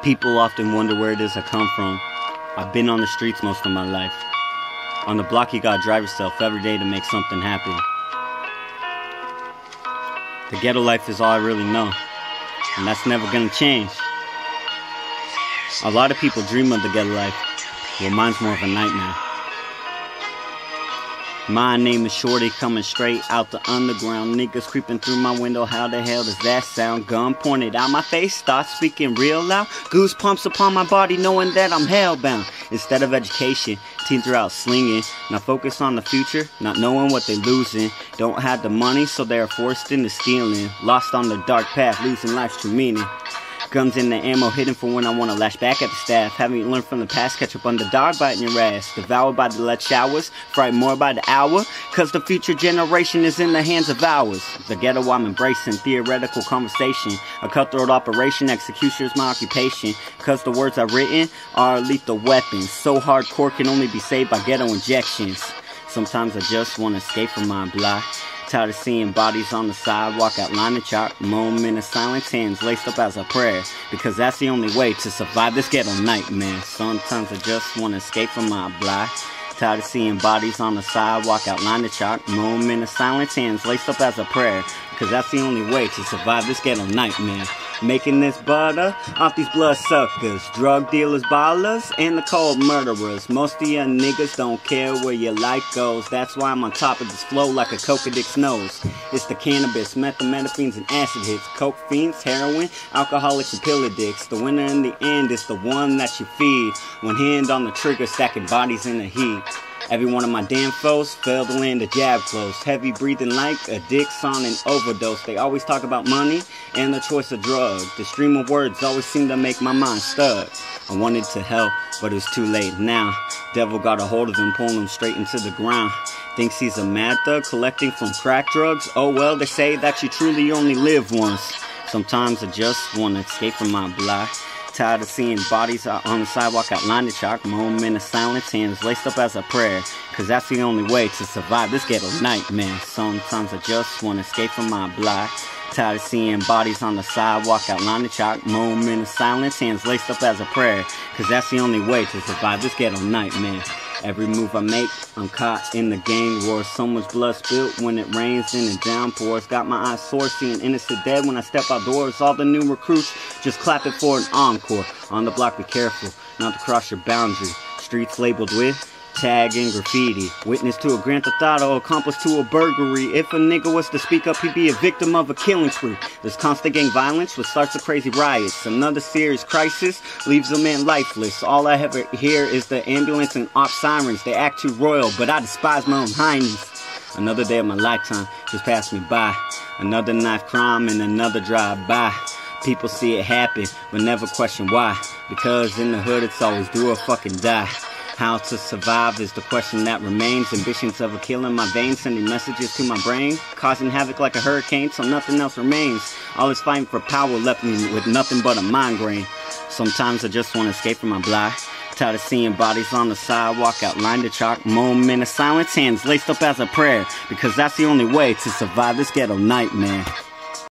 People often wonder where it is I come from. I've been on the streets most of my life. On the block you gotta drive yourself every day to make something happen. The ghetto life is all I really know, and that's never gonna change. A lot of people dream of the ghetto life. Well, mine's more of a nightmare. My name is Shorty, coming straight out the underground. Niggas creeping through my window, how the hell does that sound? Gun pointed out my face, start speaking real loud. Goosebumps upon my body, knowing that I'm hellbound. Instead of education, teens are out slinging. Now focus on the future, not knowing what they losing. Don't have the money, so they're forced into stealing. Lost on the dark path, losing life's true meaning. Guns in the ammo, hidden for when I want to lash back at the staff. Haven't learned from the past, catch up on the dog biting your ass. Devoured by the lead showers, frightened more by the hour. Cause the future generation is in the hands of ours. The ghetto I'm embracing, theoretical conversation. A cutthroat operation, execution is my occupation. Cause the words I've written are lethal weapons. So hardcore can only be saved by ghetto injections. Sometimes I just want to escape from my block. Tired of seeing bodies on the sidewalk, outline the chalk. Moment of silence, hands laced up as a prayer. Because that's the only way to survive this ghetto nightmare. Sometimes I just want to escape from my block. Tired of seeing bodies on the sidewalk, outline the chalk. Moment of silence, hands laced up as a prayer. Because that's the only way to survive this ghetto nightmare. Making this butter off these bloodsuckers, drug dealers, ballers, and the cold murderers. Most of ya niggas don't care where your life goes. That's why I'm on top of this flow like a coke addict's nose. It's the cannabis, methamphetamines, and acid hits. Coke fiends, heroin, alcoholics, and pill addicts. The winner in the end is the one that you feed. One hand on the trigger, stacking bodies in the heat. Every one of my damn foes failed to land a jab close. Heavy breathing like addicts on an overdose. They always talk about money and the choice of drugs. The stream of words always seem to make my mind stuck. I wanted to help, but it's too late now. Devil got a hold of him, pulling him straight into the ground. Thinks he's a mad thug, collecting from crack drugs. Oh well, they say that you truly only live once. Sometimes I just want to escape from my block. Tired of seeing bodies out on the sidewalk, outline the chalk. Moment of silence, hands laced up as a prayer. Cause that's the only way to survive this ghetto nightmare. Sometimes I just want to escape from my block. Tired of seeing bodies on the sidewalk, outline the chalk. Moment of silence, hands laced up as a prayer. Cause that's the only way to survive this ghetto nightmare. Every move I make, I'm caught in the gang war. So much blood spilt when it rains and it downpours. Got my eyes sore, seeing innocent dead when I step outdoors. All the new recruits just clapping for an encore. On the block, be careful not to cross your boundary. Streets labeled with tag and graffiti. Witness to a grand theft auto, accomplice to a burglary. If a nigga was to speak up, he'd be a victim of a killing spree. There's constant gang violence, which starts the crazy riots. Another serious crisis leaves a man lifeless. All I ever hear is the ambulance and op sirens. They act too royal, but I despise my own highness. Another day of my lifetime just passed me by. Another knife crime and another drive-by. People see it happen, but never question why. Because in the hood it's always do or fucking die. How to survive is the question that remains. Ambitions of a kill in my veins, sending messages to my brain, causing havoc like a hurricane, so nothing else remains. All this fighting for power left me with nothing but a migraine. Sometimes I just want to escape from my block. Tired of seeing bodies on the sidewalk, outline the chalk. Moment of silence, hands laced up as a prayer. Because that's the only way to survive this ghetto nightmare.